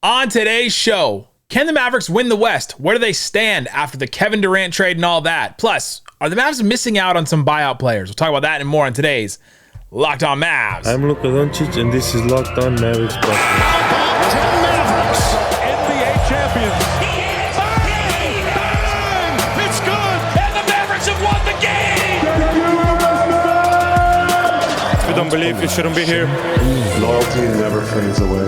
On today's show, can the Mavericks win the West? Where do they stand after the Kevin Durant trade and all that? Plus, are the Mavs missing out on some buyout players? We'll talk about that and more on today's Locked On Mavs. I'm Luka Doncic, and this is Locked On Mavericks. How about 10 Mavericks, NBA champions? Bang! It's good! And the Mavericks have won the game! If you don't believe, you shouldn't be here. Loyalty never fades away.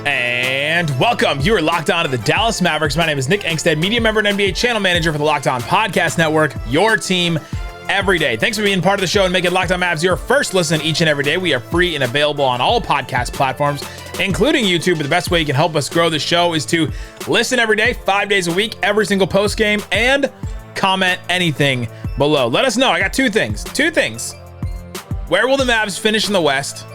And welcome. You are locked on to the Dallas Mavericks. My name is Nick Angstadt, media member and NBA channel manager for the Locked On Podcast Network, your team every day. Thanks for being part of the show and making Locked On Mavs your first listen each and every day. We are free and available on all podcast platforms, including YouTube. But the best way you can help us grow the show is to listen every day, 5 days a week, every single post game, and comment anything below. Let us know. I got two things. Where will the Mavs finish in the West?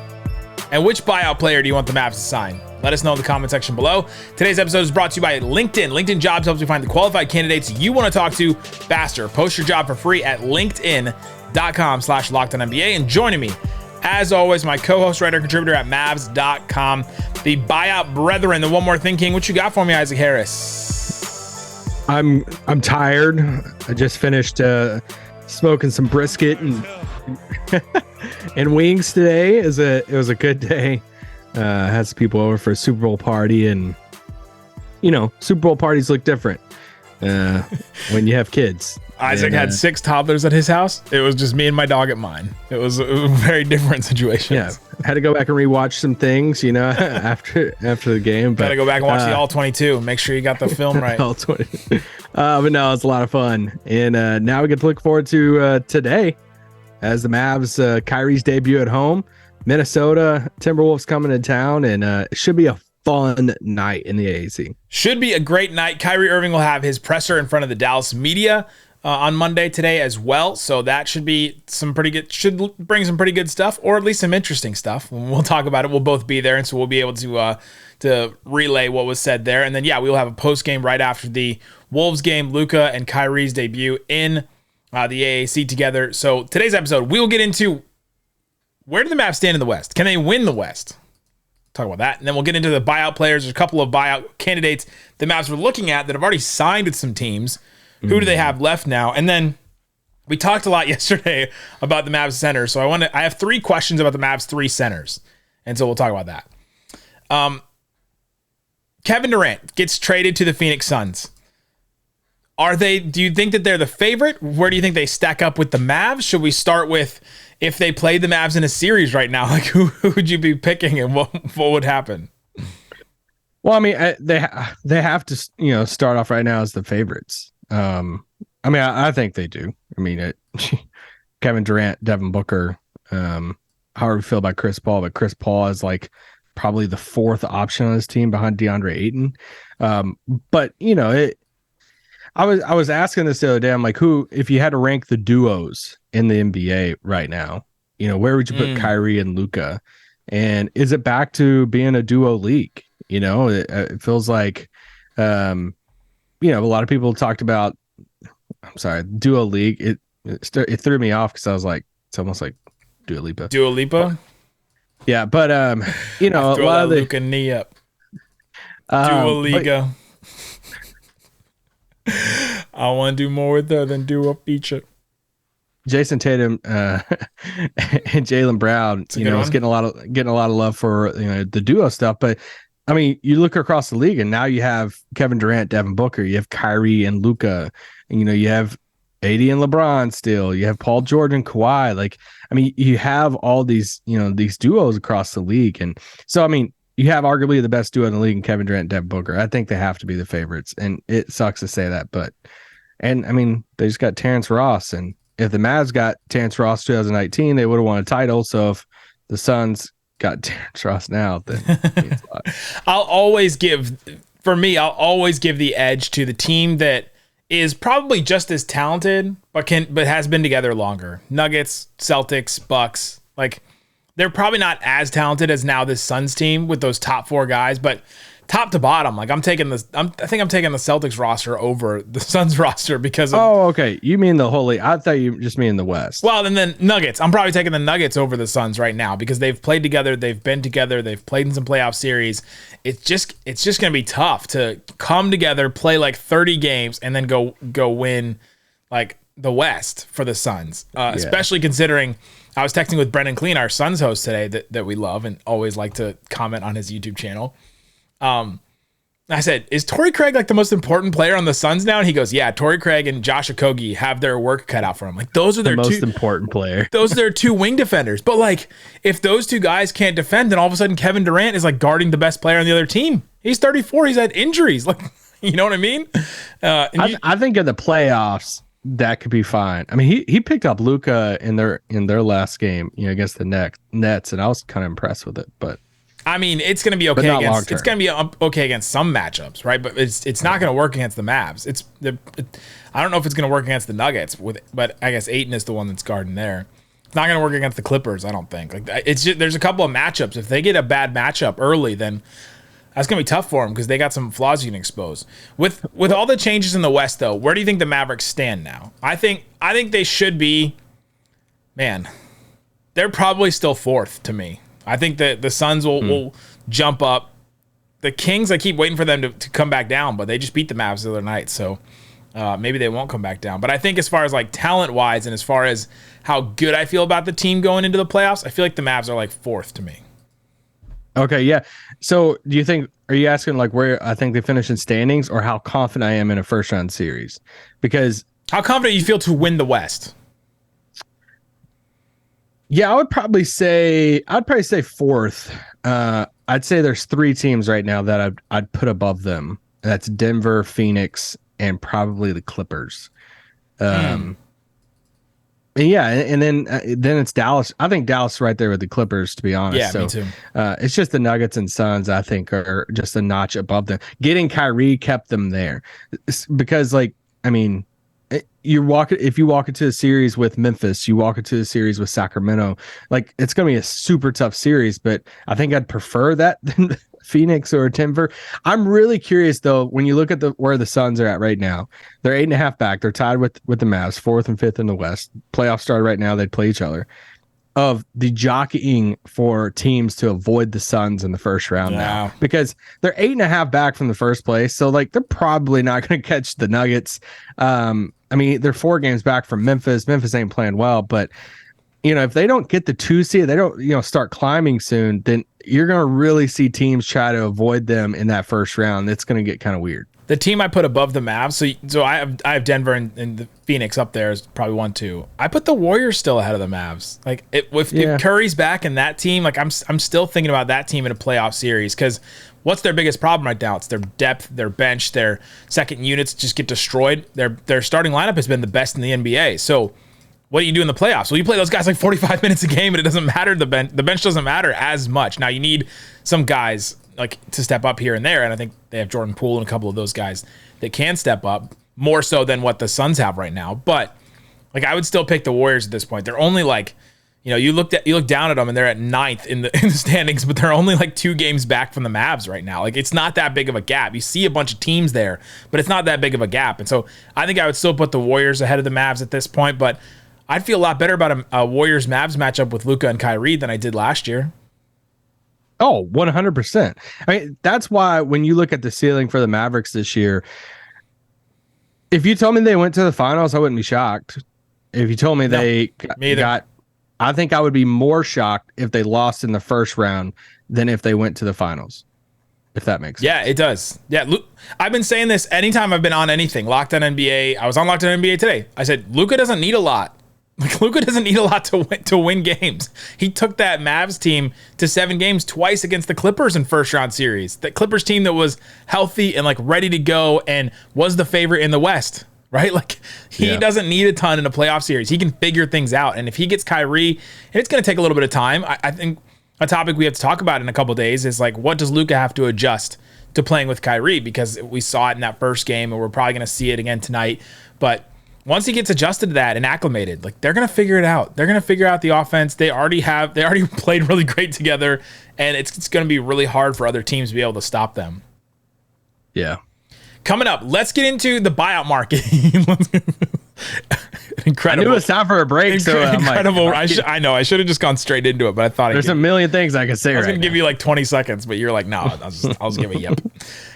And which buyout player do you want the Mavs to sign? Let us know in the comment section below. Today's episode is brought to you by LinkedIn. LinkedIn Jobs helps you find the qualified candidates you want to talk to faster. Post your job for free at linkedin.com/LockedOnNBA. And joining me, as always, my co-host, writer, contributor at Mavs.com, the buyout brethren, the One More Thing King. What you got for me, Isaac Harris? I'm tired. I just finished smoking some brisket and and wings today. It was a good day. Had some people over for a Super Bowl party, and Super Bowl parties look different when you have kids. Isaac had 6 toddlers at his house. It was just me and my dog at mine. It was a very different situation. Yeah, had to go back and rewatch some things, after the game. But gotta go back and watch the All 22. Make sure you got the film right. All 20. But no, it's a lot of fun, and now we get to look forward to today as the Mavs Kyrie's debut at home. Minnesota Timberwolves coming to town, and it should be a fun night in the AAC. Should be a great night. Kyrie Irving will have his presser in front of the Dallas media on Monday today as well. So that should be should bring some pretty good stuff, or at least some interesting stuff. We'll talk about it. We'll both be there, and so we'll be able to relay what was said there. And then, we'll have a post game right after the Wolves game, Luka and Kyrie's debut in the AAC together. So today's episode, we will get into where do the Mavs stand in the West? Can they win the West? Talk about that. And then we'll get into the buyout players. There's a couple of buyout candidates the Mavs were looking at that have already signed with some teams. Who do they have left now? And then we talked a lot yesterday about the Mavs center. So I have 3 questions about the Mavs 3 centers. And so we'll talk about that. Kevin Durant gets traded to the Phoenix Suns. Do you think that they're the favorite? Where do you think they stack up with the Mavs? Should we start with if they played the Mavs in a series right now? Like, who would you be picking, and what would happen? Well, I mean, they have to start off right now as the favorites. I think they do. I mean, Kevin Durant, Devin Booker. However you feel about Chris Paul, but Chris Paul is like probably the 4th option on his team behind DeAndre Ayton. But I was asking this the other day. I'm like, who, if you had to rank the duos in the NBA right now, where would you put Kyrie and Luka? And is it back to being a duo league? It feels like, a lot of people talked about, duo league. It threw me off because I was like, it's almost like Dua Lipa. Dua Lipa? Yeah, but, a lot of the Luka knee up. Dua Liga. I want to do more with her than do a feature. Jason Tatum and Jaylen Brown, is getting a lot of love for the duo stuff. But I mean, you look across the league, and now you have Kevin Durant, Devin Booker, you have Kyrie and Luka, and you have AD and LeBron still, you have Paul George and Kawhi. Like, I mean, you have all these these duos across the league, and so I mean, you have arguably the best duo in the league in Kevin Durant and Devin Booker. I think they have to be the favorites, and it sucks to say that, and I mean, they just got Terrence Ross, and if the Mavs got Terrence Ross 2019, they would have won a title. So if the Suns got Terrence Ross now, then it means a lot. I'll always give the edge to the team that is probably just as talented, but has been together longer. Nuggets, Celtics, Bucks, like, they're probably not as talented as now this Suns team with those top 4 guys, but top to bottom. Like I think I'm taking the Celtics roster over the Suns roster because of, okay. You mean the whole league? I thought you just mean the West. well, and then Nuggets. I'm probably taking the Nuggets over the Suns right now because they've played together, they've been together, they've played in some playoff series. It's just going to be tough to come together, play like 30 games, and then go win like the West for the Suns. Especially considering I was texting with Brendan Clean, our Suns host today, that we love and always like to comment on his YouTube channel. I said, is Torrey Craig like the most important player on the Suns now? And he goes, yeah, Torrey Craig and Josh Okogie have their work cut out for them. Like those are their most important player. Those are their two wing defenders. But like, if those two guys can't defend, then all of a sudden Kevin Durant is like guarding the best player on the other team. He's 34. He's had injuries. Like, you know what I mean? I think in the playoffs that could be fine. I mean, he picked up Luka in their last game, against the Nets, and I was kind of impressed with it. But I mean, it's going to be okay against. It's going to be okay against some matchups, right? But it's not going to work against the Mavs. I don't know if it's going to work against the Nuggets but I guess Ayton is the one that's guarding there. It's not going to work against the Clippers, I don't think. Like it's just, there's a couple of matchups. If they get a bad matchup early, then that's going to be tough for them because they got some flaws you can expose. With all the changes in the West, though, where do you think the Mavericks stand now? I think they should be. Man, they're probably still fourth to me. I think that the Suns will jump up. The Kings, I keep waiting for them to come back down, but they just beat the Mavs the other night, so maybe they won't come back down. But I think as far as like talent-wise and as far as how good I feel about the team going into the playoffs, I feel like the Mavs are like fourth to me. Okay, yeah. So are you asking like where I think they finish in standings or how confident I am in a first-round series? Because how confident you feel to win the West? Yeah, I'd probably say fourth. I'd say there's three teams right now that I'd put above them. That's Denver, Phoenix, and probably the Clippers. And then it's Dallas. I think Dallas right there with the Clippers, to be honest. Yeah, me too. It's just the Nuggets and Suns, I think, are just a notch above them. Getting Kyrie kept them there because, like, I mean, if you walk into a series with Memphis, you walk into a series with Sacramento, like it's going to be a super tough series, but I think I'd prefer that than Phoenix or Denver. I'm really curious though, when you look at where the Suns are at right now, they're 8.5 back. They're tied with the Mavs, 4th and 5th in the West. Playoffs started right now. They'd play each other. Of the jockeying for teams to avoid the Suns in the first round now, because they're 8.5 back from the first place. So like they're probably not going to catch the Nuggets. I mean, they're 4 games back from Memphis. Memphis ain't playing well, but if they don't get the 2 seed, they don't start climbing soon, then you're going to really see teams try to avoid them in that first round. It's going to get kind of weird. The team I put above the Mavs, so I have Denver and the Phoenix up there is probably 1-2. I put the Warriors still ahead of the Mavs. Like if Curry's back in that team, like I'm still thinking about that team in a playoff series because what's their biggest problem right now? It's their depth, their bench, their second units just get destroyed. Their starting lineup has been the best in the NBA. So what do you do in the playoffs? Well, you play those guys like 45 minutes a game, and it doesn't matter. The bench doesn't matter as much. Now you need some guys like to step up here and there, and I think they have Jordan Poole and a couple of those guys that can step up more so than what the Suns have right now. But like I would still pick the Warriors at this point. They're only like, you look down at them and they're at 9th in the standings, but they're only like 2 games back from the Mavs right now. Like it's not that big of a gap. You see a bunch of teams there, but it's not that big of a gap. And so I think I would still put the Warriors ahead of the Mavs at this point, but I'd feel a lot better about a Warriors-Mavs matchup with Luka and Kyrie than I did last year. Oh, 100%. I mean, that's why when you look at the ceiling for the Mavericks this year, if you told me they went to the finals, I wouldn't be shocked. If you told me they got, I think I would be more shocked if they lost in the first round than if they went to the finals. If that makes sense. Yeah, it does. Yeah, I've been saying this anytime I've been on anything. Locked On NBA. I was on Locked On NBA today. I said, Luka doesn't need a lot. Like Luka doesn't need a lot to win games. He took that Mavs team to 7 games twice against the Clippers in first round series. The Clippers team that was healthy and like ready to go and was the favorite in the West, right? Like he doesn't need a ton in a playoff series. He can figure things out. And if he gets Kyrie, and it's going to take a little bit of time. I think a topic we have to talk about in a couple of days is like, what does Luka have to adjust to playing with Kyrie? Because we saw it in that first game and we're probably going to see it again tonight. But once he gets adjusted to that and acclimated, like they're going to figure it out. They're going to figure out the offense. They already played really great together, and it's going to be really hard for other teams to be able to stop them. Yeah. Coming up, let's get into the buyout market. Incredible. I knew it was time for a break. So incredible. I know. I should have just gone straight into it, but I thought there's a million things I could say. I was going to give you like 20 seconds, but you're like, no, I'll just give a yep.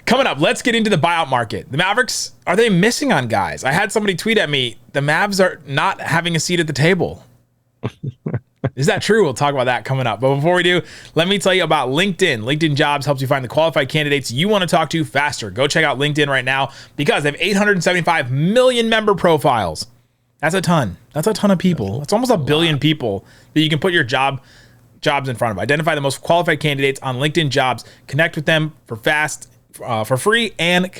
Coming up, let's get into the buyout market. The Mavericks, are they missing on guys? I had somebody tweet at me, the Mavs are not having a seat at the table. Is that true? We'll talk about that coming up. But before we do, let me tell you about LinkedIn. LinkedIn Jobs helps you find the qualified candidates you want to talk to faster. Go check out LinkedIn right now because they have 875 million member profiles. That's a ton. That's a ton of people. That's almost a billion people that you can put your jobs in front of. Identify the most qualified candidates on LinkedIn Jobs. Connect with them for free and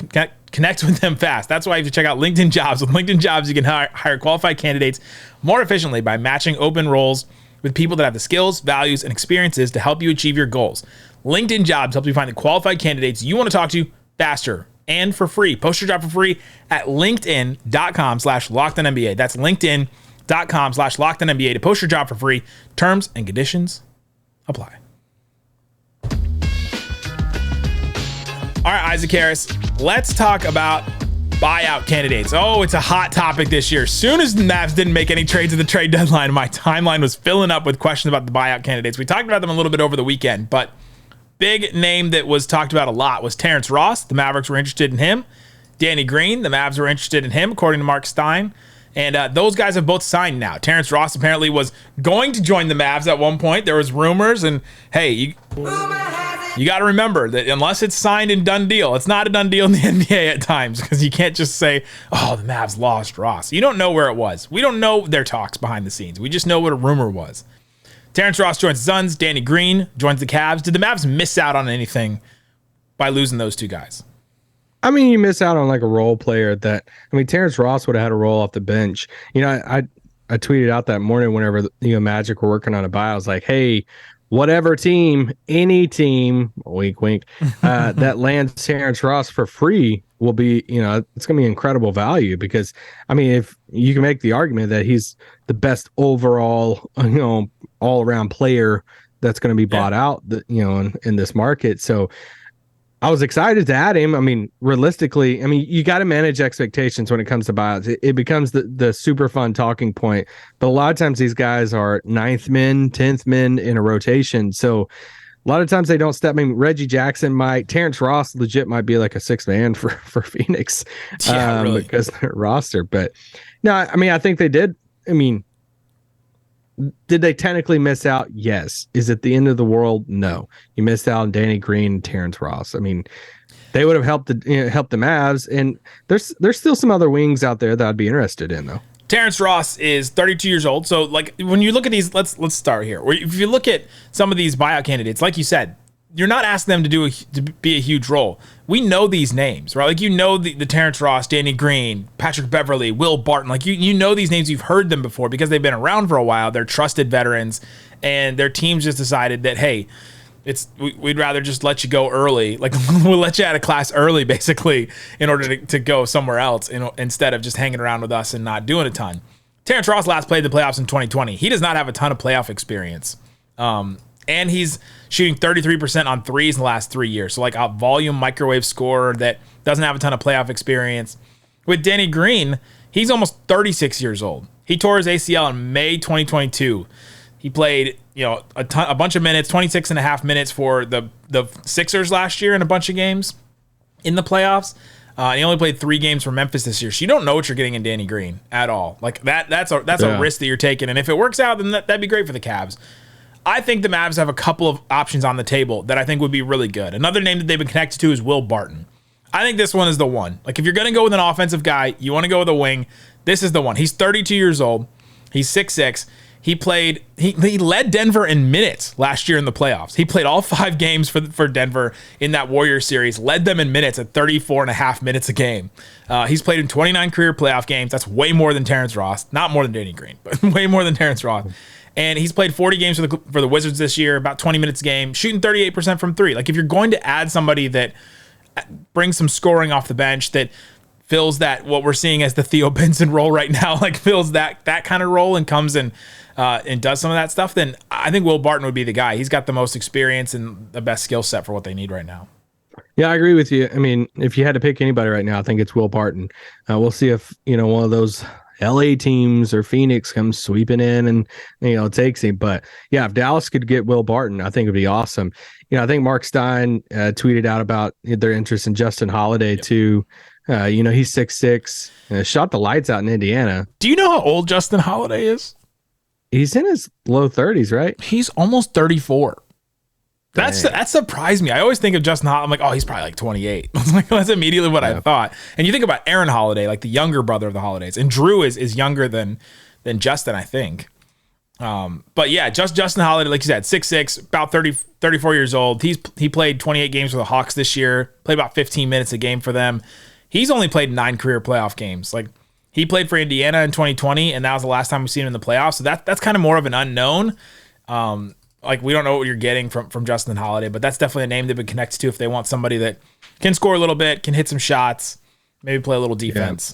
connect with them fast. That's why you have to check out LinkedIn Jobs. With LinkedIn Jobs, you can hire qualified candidates more efficiently by matching open roles with people that have the skills, values, and experiences to help you achieve your goals. LinkedIn Jobs helps you find the qualified candidates you want to talk to faster and for free. Post your job for free at linkedin.com/LockedOnNBA. That's linkedin.com/LockedOnNBA to post your job for free. Terms and conditions apply. All right, Isaac Harris, let's talk about buyout candidates. Oh, it's a hot topic this year. Soon as the Mavs didn't make any trades at the trade deadline, my timeline was filling up with questions about the buyout candidates. We talked about them a little bit over the weekend, but big name that was talked about a lot was Terrence Ross. The Mavericks were interested in him. Danny Green, the Mavs were interested in him, according to Mark Stein. And those guys have both signed now. Terrence Ross apparently was going to join the Mavs at one point. There was rumors, and hey, you got to remember that unless it's signed and done deal, it's not a done deal in the NBA at times because you can't just say, oh, the Mavs lost Ross. You don't know where it was. We don't know their talks behind the scenes. We just know what a rumor was. Terrence Ross joins the Suns. Danny Green joins the Cavs. Did the Mavs miss out on anything by losing those two guys? I mean, you miss out on like a role player Terrence Ross would have had a role off the bench. I tweeted out that morning whenever Magic were working on a buy. I was like, hey, whatever team, any team, wink, wink, that lands Terrence Ross for free will be, it's going to be incredible value because, I mean, if you can make the argument that he's the best overall, all around player that's going to be bought out, in this market. So I was excited to add him. I mean, realistically, you got to manage expectations when it comes to buyouts. It becomes the super fun talking point. But a lot of times these guys are 9th men, 10th men in a rotation. So a lot of times they don't step. I mean, Reggie Jackson might. Terrence Ross legit might be like a 6th man for Phoenix really. Because of their roster. But no, I think they did. Did they technically miss out? Yes. Is it the end of the world? No. You missed out on Danny Green and Terrence Ross. I mean, they would have helped the Mavs, and there's still some other wings out there that I'd be interested in, though. Terrence Ross is 32 years old. So, like, when you look at these, let's start here. If you look at some of these buyout candidates, like you said, you're not asking them to be a huge role. We know these names, right? Like, the Terrence Ross, Danny Green, Patrick Beverley, Will Barton. Like, you know these names. You've heard them before because they've been around for a while. They're trusted veterans, and their teams just decided that, hey, we'd rather just let you go early. Like, we'll let you out of class early, basically, in order to go somewhere else instead of just hanging around with us and not doing a ton. Terrence Ross last played the playoffs in 2020. He does not have a ton of playoff experience. And he's shooting 33% on threes in the last 3 years. So like a volume microwave scorer that doesn't have a ton of playoff experience. With Danny Green, he's almost 36 years old. He tore his ACL in May 2022. He played, a bunch of minutes, 26 and a half minutes for the Sixers last year in a bunch of games in the playoffs. And he only played 3 games for Memphis this year. So you don't know what you're getting in Danny Green at all. Like that's a risk that you're taking. And if it works out, then that'd be great for the Cavs. I think the Mavs have a couple of options on the table that I think would be really good. Another name that they've been connected to is Will Barton. I think this one is the one. Like, if you're going to go with an offensive guy, you want to go with a wing, this is the one. He's 32 years old. He's 6'6". He led Denver in minutes last year in the playoffs. He played all 5 games for Denver in that Warriors series, led them in minutes at 34 and a half minutes a game. He's played in 29 career playoff games. That's way more than Terrence Ross. Not more than Danny Green, but way more than Terrence Ross. And he's played 40 games for the Wizards this year, about 20 minutes a game, shooting 38% from 3. Like, if you're going to add somebody that brings some scoring off the bench, that fills that, what we're seeing as the Theo Benson role right now, like fills that kind of role and comes and does some of that stuff, then I think Will Barton would be the guy. He's got the most experience and the best skill set for what they need right now. Yeah, I agree with you. I mean, if you had to pick anybody right now, I think it's Will Barton. We'll see if, one of those LA teams or Phoenix comes sweeping in and, takes him. But yeah, if Dallas could get Will Barton, I think it'd be awesome. I think Mark Stein tweeted out about their interest in Justin Holiday too. He's 6'6", shot the lights out in Indiana. Do you know how old Justin Holiday is? He's in his low 30s, right? He's almost 34. That surprised me. I always think of Justin Holiday. I'm like, oh, he's probably like 28. That's immediately what I thought. And you think about Aaron Holiday, like the younger brother of the Holidays, and Drew is younger than Justin, I think. But yeah, Justin Holiday, like you said, 6'6", about 34 years old. He played 28 games for the Hawks this year. Played about 15 minutes a game for them. He's only played 9 career playoff games. Like he played for Indiana in 2020, and that was the last time we've seen him in the playoffs. So that's kind of more of an unknown. Like we don't know what you're getting from Justin Holiday, but that's definitely a name they've been connected to if they want somebody that can score a little bit, can hit some shots, maybe play a little defense.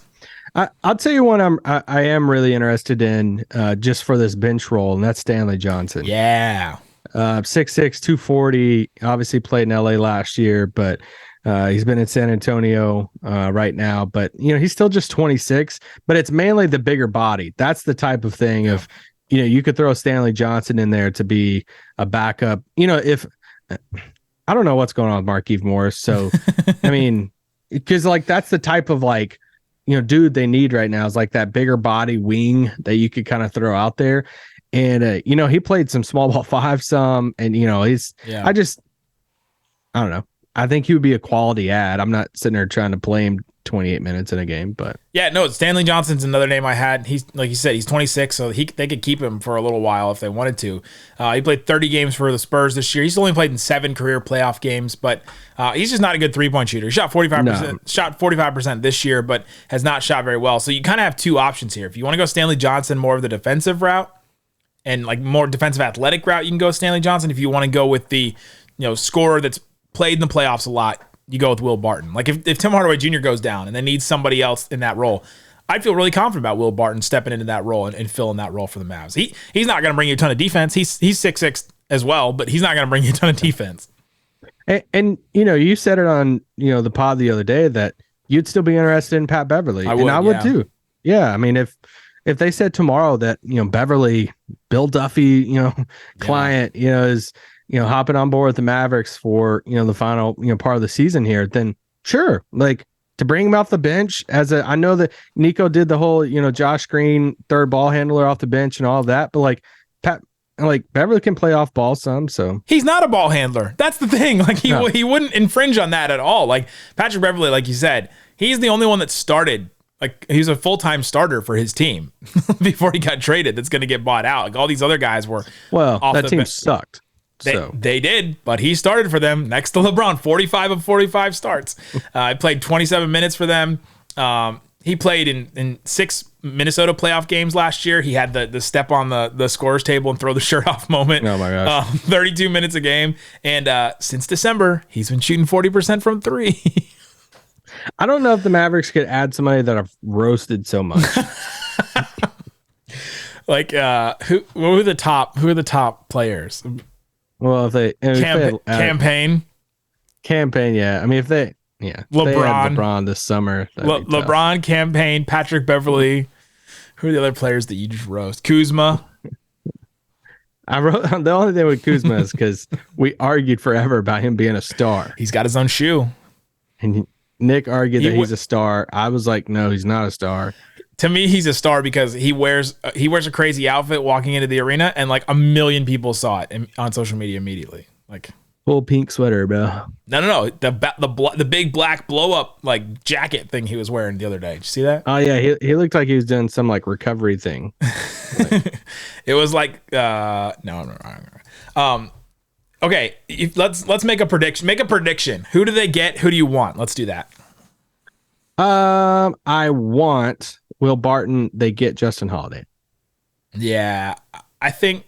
Yeah. I'll tell you one I am really interested in just for this bench role, and that's Stanley Johnson. Yeah. 6'6", 240, obviously played in LA last year, but he's been in San Antonio right now. But, he's still just 26, but it's mainly the bigger body. That's the type of thing of, you could throw Stanley Johnson in there to be a backup. If I don't know what's going on with Markieff Morris. So, I mean, because like that's the type of like, dude they need right now is like that bigger body wing that you could kind of throw out there. And, he played some small ball 5 some, and, I don't know. I think he would be a quality ad. I'm not sitting there trying to play him 28 minutes in a game, but yeah, no, Stanley Johnson's another name I had. He's like you said, he's 26, so they could keep him for a little while if they wanted to. He played 30 games for the Spurs this year. He's only played in 7 career playoff games, but he's just not a good 3-point shooter. He shot 45% this year, but has not shot very well. So you kind of have 2 options here. If you want to go Stanley Johnson, more of the defensive route and like more defensive athletic route, you can go Stanley Johnson. If you want to go with the scorer that's played in the playoffs a lot, you go with Will Barton. Like if Tim Hardaway Jr. goes down and they need somebody else in that role, I'd feel really confident about Will Barton stepping into that role and filling that role for the Mavs. He's not going to bring you a ton of defense. He's 6'6" as well, but he's not going to bring you a ton of defense. And you said it on the pod the other day that you'd still be interested in Pat Beverley, I would too. Yeah, I mean if they said tomorrow that Beverley, Bill Duffy, client, is hopping on board with the Mavericks for, the final, part of the season here, then sure. Like to bring him off the bench I know that Nico did the whole, Josh Green, third ball handler off the bench and all of that, but like Beverley can play off ball some, so he's not a ball handler. That's the thing. Like he wouldn't infringe on that at all. Like Patrick Beverley, like you said, he's the only one that started. Like he's a full-time starter for his team before he got traded. That's going to get bought out. Like all these other guys were. Well, that team sucked. They did, but he started for them next to LeBron. 45 of 45 starts. I played 27 minutes for them. He played in 6 Minnesota playoff games last year. He had the step on the scorer's table and throw the shirt off moment. Oh my gosh. 32 minutes a game. And since December, he's been shooting 40% from 3. I don't know if the Mavericks could add somebody that I've roasted so much. Like who are the top players? Well, if they campaign, yeah. I mean, if they LeBron this summer, LeBron, campaign, Patrick Beverley. Who are the other players that you just roast? Kuzma. I wrote the only thing with Kuzma is because we argued forever about him being a star. He's got his own shoe, and Nick argued that he's a star. I was like, no, he's not a star. To me, he's a star because he wears a crazy outfit walking into the arena, and like 1 million people saw it on social media immediately. Like full pink sweater, bro. No, the big black blow up like jacket thing he was wearing the other day. Did you see that? Oh yeah, he looked like he was doing some like recovery thing. It was like no. Okay, let's make a prediction. Make a prediction. Who do they get? Who do you want? Let's do that. I want Will Barton. They get Justin Holiday. Yeah, I think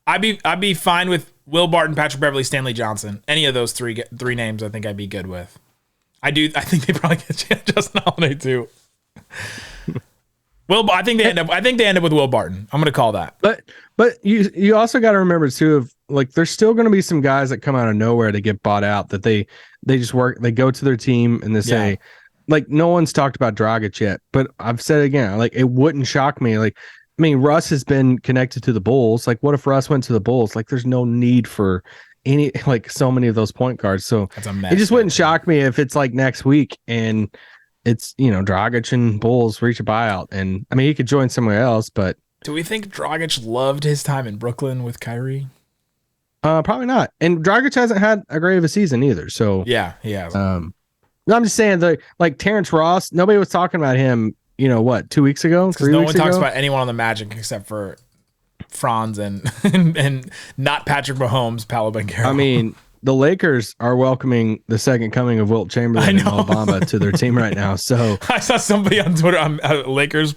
I'd be fine with Will Barton, Patrick Beverley, Stanley Johnson. Any of those three names, I think I'd be good with. I think they probably get Justin Holiday too. I think they end up with Will Barton. I'm going to call that. But you also got to remember too, of like there's still going to be some guys that come out of nowhere to get bought out that they just they go to their team and they say, like, no one's talked about Dragic yet, but I've said it again, like it wouldn't shock me. Like, I mean, Russ has been connected to the Bulls. Like, what if Russ went to the Bulls? Like, there's no need for any, like, so many of those point guards. So it just wouldn't shock me if it's like next week and it's, Dragic and Bulls reach a buyout. And I mean, he could join somewhere else, but do we think Dragic loved his time in Brooklyn with Kyrie? Probably not. And Dragic hasn't had a great of a season either. So yeah. No, I'm just saying like Terrence Ross, nobody was talking about him, 2 weeks ago? 3 no weeks one ago? talks about anyone on the Magic except for Franz and and not Patrick Mahomes, Paolo Banchero. I mean, the Lakers are welcoming the second coming of Wilt Chamberlain and Obama to their team right now. So I saw somebody on Twitter, Lakers,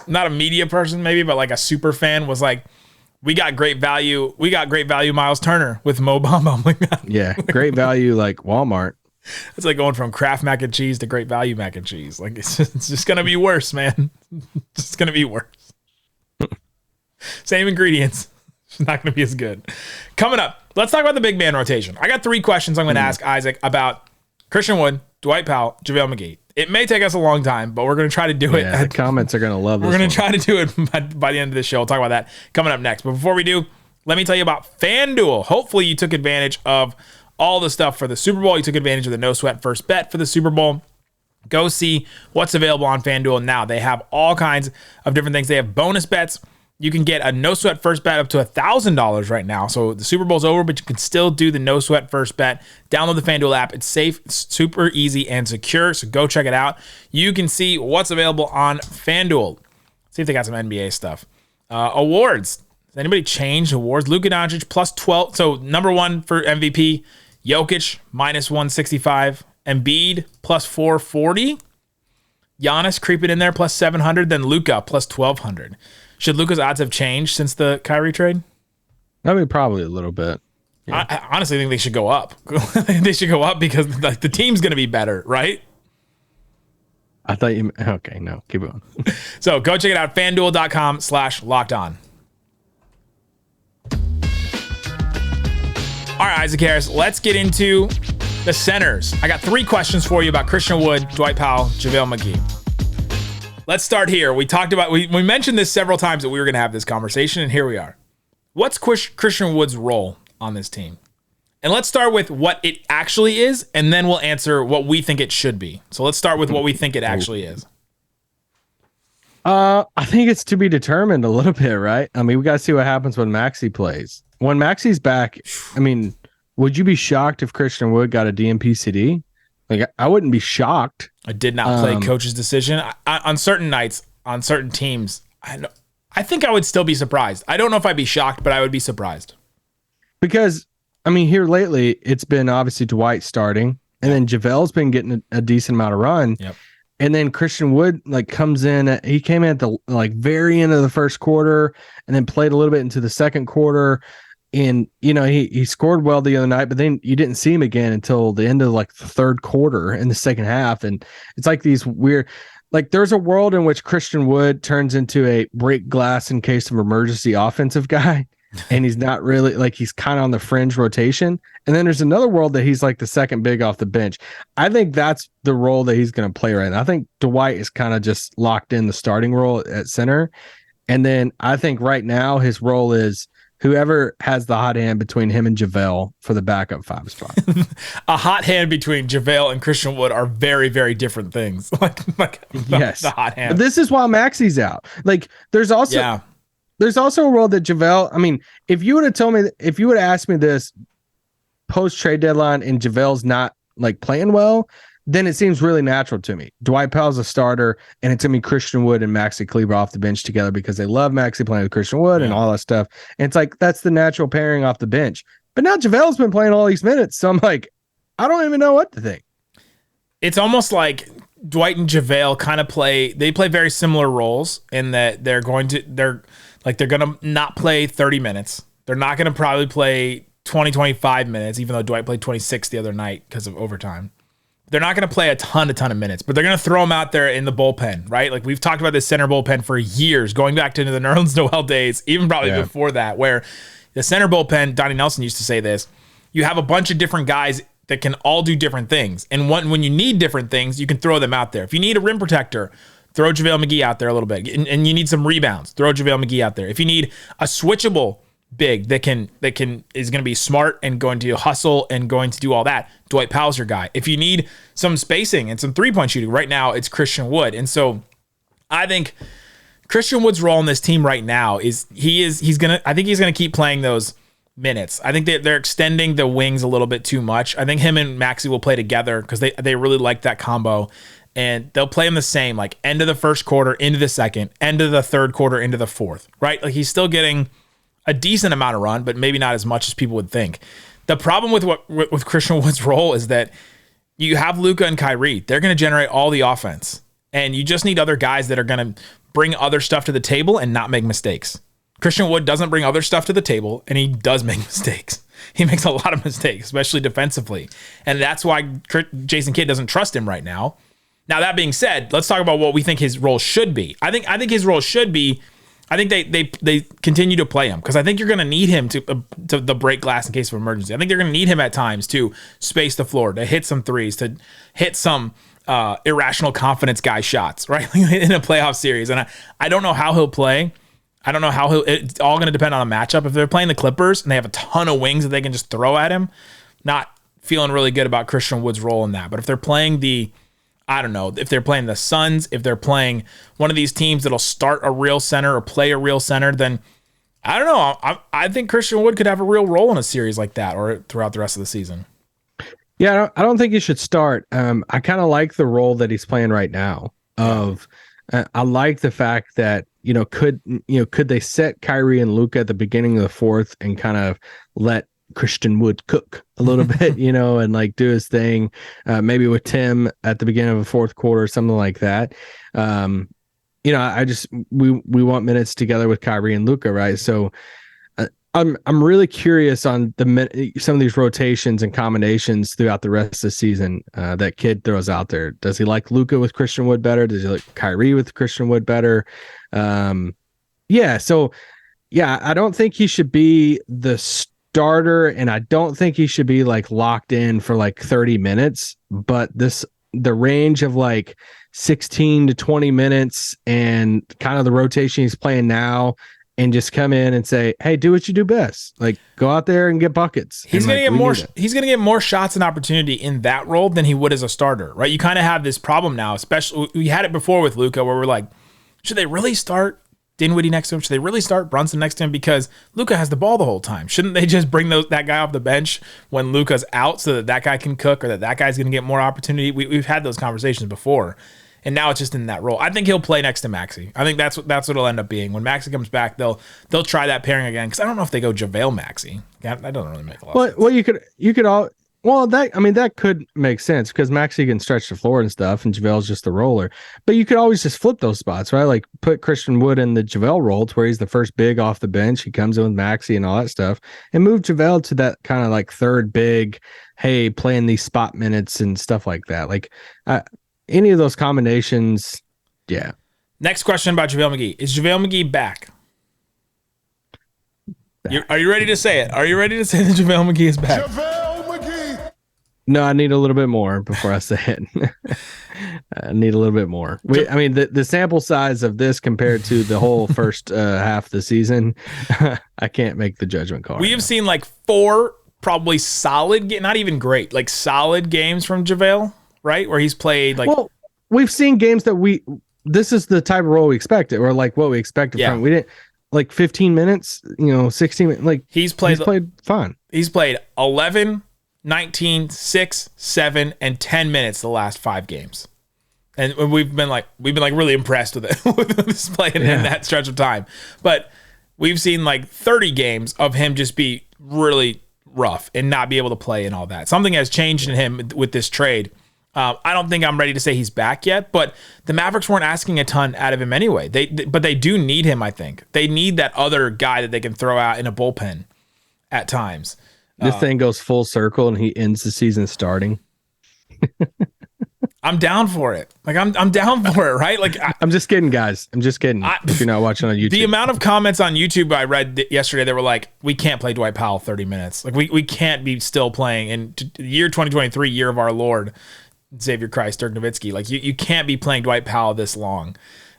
not a media person maybe, but like a super fan was like, we got great value. We got great value Miles Turner with Mo Bamba. I'm like, yeah, great value like Walmart. It's like going from Kraft mac and cheese to great value mac and cheese. Like it's just going to be worse, man. It's just going to be worse. Same ingredients. It's not going to be as good. Coming up, let's talk about the big man rotation. I got 3 questions I'm going to ask Isaac about Christian Wood, Dwight Powell, JaVale McGee. It may take us a long time, but we're going to try to do it. The comments are going to love this. We're going to try to do it by the end of the show. We'll talk about that coming up next. But before we do, let me tell you about FanDuel. Hopefully you took advantage of all the stuff for the Super Bowl. You took advantage of the no sweat first bet for the Super Bowl. Go see what's available on FanDuel now. They have all kinds of different things. They have bonus bets. You can get a no sweat first bet up to $1,000 right now. So the Super Bowl's over, but you can still do the no sweat first bet. Download the FanDuel app. It's safe, it's super easy, and secure. So go check it out. You can see what's available on FanDuel. See if they got some NBA stuff. Awards. Has anybody changed awards? Luka Doncic plus 12. So number 1 for MVP. Jokic minus 165. Embiid plus 440. Giannis creeping in there plus 700. Then Luka plus 1200. Should Luka's odds have changed since the Kyrie trade? I mean, probably a little bit. Yeah. I honestly think they should go up. They should go up because like the team's going to be better, right? I thought you... Okay, no, keep going. So go check it out. FanDuel.com/lockedon. All right, Isaac Harris, let's get into the centers. I got 3 questions for you about Christian Wood, Dwight Powell, JaVale McGee. Let's start here. We talked about, we mentioned this several times that we were going to have this conversation, and here we are. What's Christian Wood's role on this team? And let's start with what it actually is, and then we'll answer what we think it should be. So let's start with what we think it actually is. I think it's to be determined a little bit, right? I mean, we got to see what happens when Maxi plays. When Maxi's back, I mean, would you be shocked if Christian Wood got a DNP-CD? Like, I wouldn't be shocked. I did not play coach's decision. On certain nights, on certain teams, I think I would still be surprised. I don't know if I'd be shocked, but I would be surprised. Because, I mean, here lately, it's been obviously Dwight starting, and then JaVale's been getting a decent amount of run. Yep. And then Christian Wood comes in. He came in at the very end of the first quarter, and then played a little bit into the second quarter. And he scored well the other night, but then you didn't see him again until the end of the third quarter in the second half. And it's like these weird, there's a world in which Christian Wood turns into a break glass in case of emergency offensive guy, and he's not really he's kind of on the fringe rotation. And then there's another world that he's the second big off the bench. I think that's the role that he's going to play right now. I think Dwight is kind of just locked in the starting role at center. And then I think right now his role is whoever has the hot hand between him and JaVale for the backup 5 spot. A hot hand between JaVale and Christian Wood are very, very different things. Yes. The hot hand. But this is why Maxi's out. There's also a world that JaVale, I mean, if you would have asked me this post trade deadline and JaVale's not playing well, then it seems really natural to me. Dwight Powell's a starter, and it's going to be Christian Wood and Maxi Kleber off the bench together because they love Maxi playing with Christian Wood and all that stuff. And it's that's the natural pairing off the bench. But now JaVale's been playing all these minutes, so I'm I don't even know what to think. It's almost like Dwight and JaVale kind of play very similar roles in that they're going to not play 30 minutes. They're not going to probably play 20, 25 minutes, even though Dwight played 26 the other night because of overtime. they're not going to play a ton of minutes, but they're going to throw him out there in the bullpen, right? Like we've talked about this center bullpen for years, going back to the Nerlens Noel days, even probably before that, where the center bullpen, Donnie Nelson used to say this, you have a bunch of different guys that can all do different things. And when you need different things, you can throw them out there. If you need a rim protector, throw JaVale McGee out there a little bit. And you need some rebounds, throw JaVale McGee out there. If you need a switchable big that is going to be smart and going to hustle and going to do all that, Dwight Powell's your guy. If you need some spacing and some three-point shooting, right now it's Christian Wood. And so I think Christian Wood's role in this team right now is he's gonna keep playing those minutes. I think they're extending the wings a little bit too much. I think him and Maxi will play together because they really like that combo. And they'll play him the same, like end of the first quarter into the second, end of the third quarter into the fourth, right? Like he's still getting a decent amount of run, but maybe not as much as people would think. The problem with Christian Wood's role is that you have Luka and Kyrie. They're going to generate all the offense. And you just need other guys that are going to bring other stuff to the table and not make mistakes. Christian Wood doesn't bring other stuff to the table, and he does make mistakes. He makes a lot of mistakes, especially defensively. And that's why Jason Kidd doesn't trust him right now. Now, that being said, let's talk about what we think his role should be. I think his role should be, I think they continue to play him because I think you're going to need him to break glass in case of emergency. I think they're going to need him at times to space the floor, to hit some threes, to hit some irrational confidence guy shots, right? In a playoff series. And I don't know how he'll play. I don't know how it's all going to depend on a matchup. If they're playing the Clippers and they have a ton of wings that they can just throw at him, not feeling really good about Christian Wood's role in that. But if they're playing if they're playing the Suns, if they're playing one of these teams that'll start a real center or play a real center, then I don't know. I think Christian Wood could have a real role in a series like that or throughout the rest of the season. Yeah, I don't think he should start. I kind of like the role that he's playing right now. I like the fact that could they set Kyrie and Luka at the beginning of the fourth and kind of let Christian Wood cook a little bit, and like do his thing, maybe with Tim at the beginning of a fourth quarter or something like that. We want minutes together with Kyrie and Luka, right? So I'm really curious on some of these rotations and combinations throughout the rest of the season that Kidd throws out there. Does he like Luka with Christian Wood better? Does he like Kyrie with Christian Wood better? I don't think he should be the starter, and I don't think he should be like locked in for like 30 minutes. But the range of like 16 to 20 minutes and kind of the rotation he's playing now, and just come in and say, "Hey, do what you do best. Like, go out there and get buckets." He's going to get more. He's going to get more shots and opportunity in that role than he would as a starter, right? You kind of have this problem now. Especially, we had it before with Luka, where we're like, should they really start Dinwiddie next to him? Should they really start Brunson next to him? Because Luka has the ball the whole time. Shouldn't they just bring that guy off the bench when Luka's out so that guy can cook or that guy's going to get more opportunity? We've had those conversations before. And now it's just in that role. I think he'll play next to Maxi. I think that's what it'll end up being. When Maxi comes back, they'll try that pairing again. Because I don't know if they go JaVale Maxi. That doesn't really make a lot of sense. That could make sense because Maxi can stretch the floor and stuff, and JaVale's just the roller. But you could always just flip those spots, right? Like put Christian Wood in the JaVale role to where he's the first big off the bench. He comes in with Maxi and all that stuff, and move JaVale to that kind of like third big, hey, playing these spot minutes and stuff like that. Like, any of those combinations, yeah. Next question about JaVale McGee. Is JaVale McGee back? Are you ready to say it? Are you ready to say that JaVale McGee is back? JaVale McGee. No, I need a little bit more before I say it. I need a little bit more. The sample size of this compared to the whole first half of the season, I can't make the judgment call. We have seen like 4 probably solid, not even great, like solid games from JaVale. Right, where he's played like. Well, we've seen games that this is the type of role we expected, or like what we expected from. We didn't like 15 minutes, 16 minutes. Like he's played fine. He's played 11, 19, 6, 7, and 10 minutes the last 5 games, and we've been really impressed with it with this play in that stretch of time. But we've seen like 30 games of him just be really rough and not be able to play and all that. Something has changed in him with this trade. I don't think I'm ready to say he's back yet, but the Mavericks weren't asking a ton out of him anyway. But they do need him, I think. They need that other guy that they can throw out in a bullpen at times. This thing goes full circle and he ends the season starting. I'm down for it. Like I'm down for it, right? Like I'm just kidding, guys. I'm just kidding. If you're not watching on YouTube, the amount of comments on YouTube I read yesterday, they were like, "We can't play Dwight Powell 30 minutes. Like we can't be still playing in year 2023, year of our Lord, Xavier Christ, Dirk Nowitzki. Like you can't be playing Dwight Powell this long."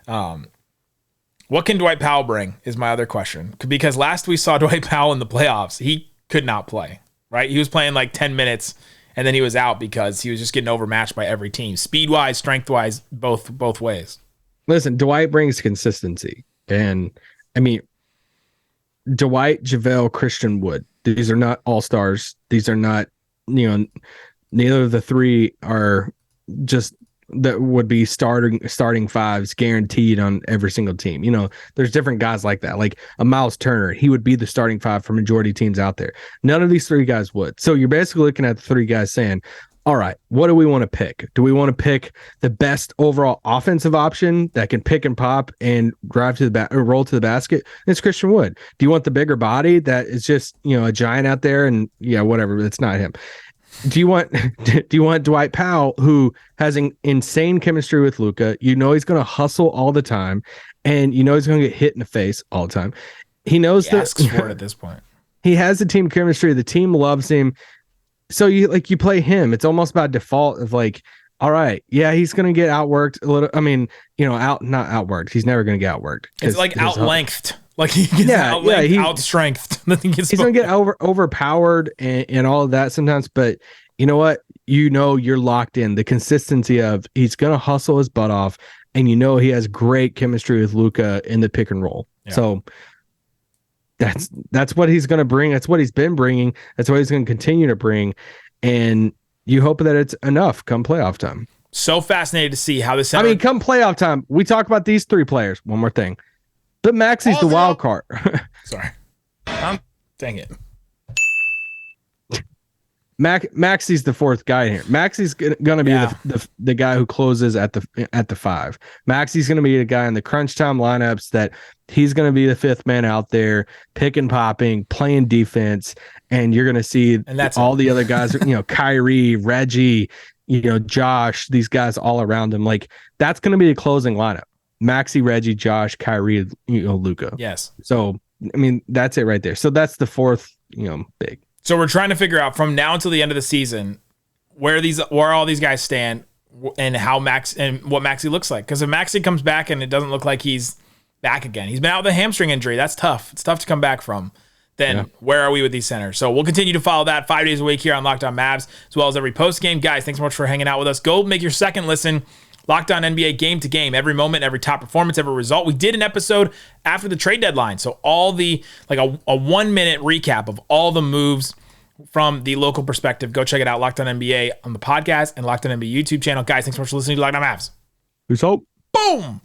What can Dwight Powell bring is my other question. Because last we saw Dwight Powell in the playoffs, he could not play. Right? He was playing like 10 minutes. And then he was out because he was just getting overmatched by every team, speed-wise, strength-wise, both ways. Listen, Dwight brings consistency. And, I mean, Dwight, JaVale, Christian Wood. These are not all-stars. These are not, neither of the three are just that would be starting fives guaranteed on every single team. There's different guys like that. Like a Miles Turner, he would be the starting five for majority teams out there. None of these three guys would. So you're basically looking at the three guys saying, all right, what do we want to pick? Do we want to pick the best overall offensive option that can pick and pop and drive to the roll to the basket? It's Christian Wood. Do you want the bigger body that is just, a giant out there and whatever, it's not him. Do you want Dwight Powell, who has an insane chemistry with Luka? He's going to hustle all the time, and he's going to get hit in the face all the time. He knows he asks for it at this point. He has the team chemistry. The team loves him. So you play him. It's almost by default of like, all right, yeah, he's going to get outworked a little. I mean, not outworked. He's never going to get outworked. It's like outlengthed. Like he gets outstrengthed. He's going to get overpowered and all of that sometimes. But you know what? You're locked in. The consistency of he's going to hustle his butt off, and he has great chemistry with Luka in the pick and roll. Yeah. So that's what he's going to bring. That's what he's been bringing. That's what he's going to continue to bring. And you hope that it's enough come playoff time. So fascinated to see how this. Come playoff time, we talk about these three players. One more thing. But Maxi's the wild card. Sorry. Dang it. Maxi's the fourth guy here. Maxi's going to be the guy who closes at the five. Maxi's going to be the guy in the crunch time lineups that he's going to be the fifth man out there, picking, popping, playing defense, and you're going to see all the other guys, Kyrie, Reggie, Josh, these guys all around him. Like that's going to be the closing lineup. Maxi, Reggie, Josh, Kyrie, Luka. Yes. So, that's it right there. So that's the fourth, big. So we're trying to figure out from now until the end of the season where all these guys stand and what Maxi looks like. Because if Maxi comes back and it doesn't look like he's back again, he's been out with a hamstring injury. That's tough. It's tough to come back from. Then where are we with these centers? So we'll continue to follow that 5 days a week here on Locked On Mavs, as well as every post game. Guys, thanks so much for hanging out with us. Go make your second listen. Locked On NBA game to game, every moment, every top performance, every result. We did an episode after the trade deadline. So all the, a 1 minute recap of all the moves from the local perspective. Go check it out. Locked On NBA on the podcast and Locked On NBA YouTube channel. Guys, thanks so much for listening to Locked On Mavs. Who's hope? Boom.